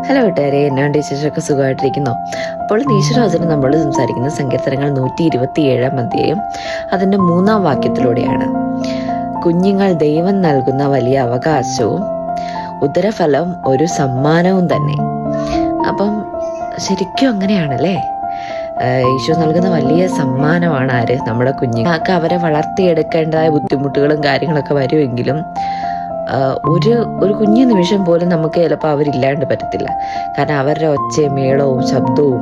Hello കൂട്ടുകാരെ, എന്നാണ്ട് വിശേഷമൊക്കെ സുഖമായിട്ടിരിക്കുന്നോ? അപ്പോൾ ഈശ്വരവചനം നമ്മൾ സംസാരിക്കുന്ന സങ്കീർത്തനങ്ങൾ 127 അധ്യായം അതിൻ്റെ 3-ാം വാക്യത്തിലൂടെയാണ്. കുഞ്ഞുങ്ങൾ ദൈവം നൽകുന്ന വലിയ അവകാശവും ഉദരഫലം ഒരു സമ്മാനവും തന്നെ. അപ്പം ശരിക്കും അങ്ങനെയാണല്ലേ? ഈശോ നൽകുന്ന വലിയ സമ്മാനമാണ് ആര്? നമ്മുടെ കുഞ്ഞുങ്ങൾക്ക്. അവരെ വളർത്തിയെടുക്കേണ്ടതായ ബുദ്ധിമുട്ടുകളും കാര്യങ്ങളൊക്കെ വരുമെങ്കിലും ഒരു കുഞ്ഞു നിമിഷം പോലും നമുക്ക് ചിലപ്പോൾ അവരില്ലാണ്ട് പറ്റത്തില്ല. കാരണം അവരുടെ ഒച്ചയും മേളവും ശബ്ദവും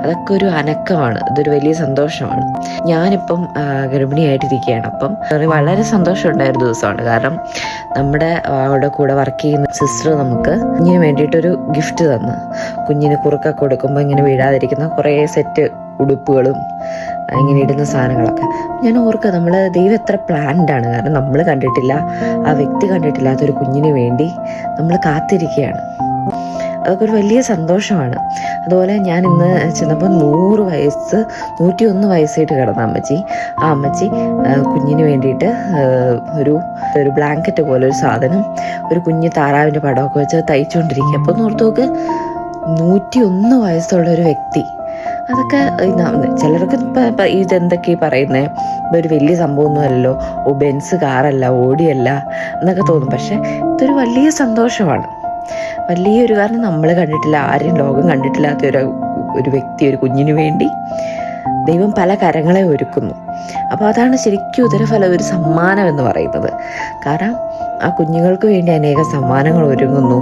അതൊക്കെ ഒരു അനക്കമാണ്. അതൊരു വലിയ സന്തോഷമാണ്. ഞാനിപ്പം ഗർഭിണിയായിട്ടിരിക്കുകയാണ്. അപ്പം വളരെ സന്തോഷമുണ്ടായ ഒരു ദിവസമാണ്. കാരണം നമ്മുടെ അവിടെ കൂടെ വർക്ക് ചെയ്യുന്ന സിസ്റ്റർ നമുക്ക് കുഞ്ഞിന് വേണ്ടിയിട്ടൊരു ഗിഫ്റ്റ് തന്നു. കുഞ്ഞിന് കുറുക്കൊക്കെ കൊടുക്കുമ്പോൾ ഇങ്ങനെ വീഴാതിരിക്കുന്ന കുറേ സെറ്റ് ഉടുപ്പുകളും ഇങ്ങനെ ഇടുന്ന സാധനങ്ങളൊക്കെ. ഞാൻ ഓർക്കുക, ദൈവം എത്ര പ്ലാൻഡ് ആണ്. കാരണം നമ്മൾ കണ്ടിട്ടില്ല, ആ വ്യക്തി കണ്ടിട്ടില്ലാത്തൊരു കുഞ്ഞിന് വേണ്ടി നമ്മൾ കാത്തിരിക്കുകയാണ്. അതൊക്കെ ഒരു വലിയ സന്തോഷമാണ്. അതുപോലെ ഞാൻ ഇന്ന് ചെന്നപ്പോൾ 101 വയസ്സായിട്ട് കിടന്ന അമ്മച്ചി, ആ അമ്മച്ചി കുഞ്ഞിന് വേണ്ടിയിട്ട് ഒരു ബ്ലാങ്കറ്റ് പോലെ ഒരു സാധനം, ഒരു കുഞ്ഞ് താറാവിൻ്റെ പടമൊക്കെ വെച്ച് തയ്ച്ചുകൊണ്ടിരിക്കുക. അപ്പോൾ ഓർത്ത് നോക്ക്, 101 വയസ്സുള്ള ഒരു വ്യക്തി. അതൊക്കെ ചിലർക്ക് ഇതെന്തൊക്കെ പറയുന്നത്, ഇതൊരു വലിയ സംഭവമൊന്നുമല്ലല്ലോ, ബെൻസ് കാറല്ല, ഓടിയല്ല എന്നൊക്കെ തോന്നും. പക്ഷെ ഇതൊരു വലിയ സന്തോഷമാണ്. വലിയൊരു, കാരണം നമ്മൾ കണ്ടിട്ടില്ല, ആരും ലോകം കണ്ടിട്ടില്ലാത്ത ഒരു വ്യക്തി, ഒരു കുഞ്ഞിന് വേണ്ടി ദൈവം പല കരങ്ങളെ ഒരുക്കുന്നു. അപ്പോൾ അതാണ് ശരിക്കും ഉദരഫലം, ഒരു സമ്മാനം എന്ന് പറയുന്നത്. കാരണം ആ കുഞ്ഞുങ്ങൾക്ക് വേണ്ടി അനേകം സമ്മാനങ്ങൾ ഒരുങ്ങുന്നു.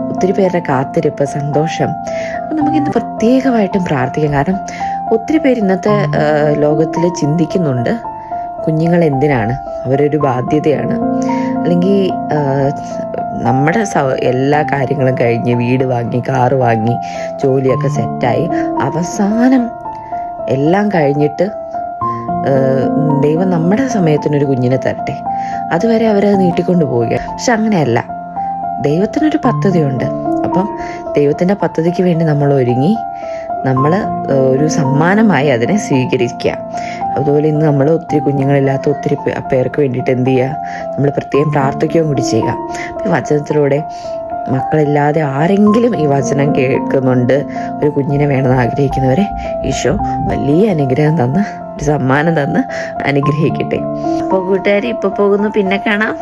ഒത്തിരി പേരുടെ കാത്തിരിപ്പ്, സന്തോഷം. നമുക്കിന്ന് പ്രത്യേകമായിട്ടും പ്രാർത്ഥിക്കാം. കാരണം ഒത്തിരി പേര് ഇന്നത്തെ ലോകത്തിൽ ചിന്തിക്കുന്നുണ്ട്, കുഞ്ഞുങ്ങൾ എന്തിനാണ്, അവരൊരു ബാധ്യതയാണ്. അല്ലെങ്കിൽ നമ്മുടെ എല്ലാ കാര്യങ്ങളും കഴിഞ്ഞ് വീട് വാങ്ങി, കാറ് വാങ്ങി, ജോലിയൊക്കെ സെറ്റായി, അവസാനം എല്ലാം കഴിഞ്ഞിട്ട് ദൈവം നമ്മുടെ സമയത്തിനൊരു കുഞ്ഞിനെ തരട്ടെ, അതുവരെ അവരത് നീട്ടിക്കൊണ്ട് പോവുക. പക്ഷെ അങ്ങനെയല്ല, ദൈവത്തിനൊരു പദ്ധതിയുണ്ട്. അപ്പം ദൈവത്തിൻ്റെ പദ്ധതിക്ക് വേണ്ടി നമ്മൾ ഒരുങ്ങി, നമ്മൾ ഒരു സമ്മാനമായി അതിനെ സ്വീകരിക്കുക. അതുപോലെ ഇന്ന് നമ്മൾ ഒത്തിരി കുഞ്ഞുങ്ങളില്ലാത്ത ഒത്തിരി പേർക്ക് വേണ്ടിയിട്ട് എന്ത് ചെയ്യുക, നമ്മൾ പ്രത്യേകം പ്രാർത്ഥിക്കുകയും കൂടി ചെയ്യുക. ഈ വചനത്തിലൂടെ മക്കളില്ലാതെ ആരെങ്കിലും ഈ വചനം കേൾക്കുന്നുണ്ട്, ഒരു കുഞ്ഞിനെ വേണമെന്ന് ആഗ്രഹിക്കുന്നവരെ ഈശോ വലിയ അനുഗ്രഹം തന്ന്, ഒരു സമ്മാനം തന്ന് അനുഗ്രഹിക്കട്ടെ. അപ്പോൾ കൂട്ടുകാർ, ഇപ്പോൾ പോകുന്നു, പിന്നെ കാണാം.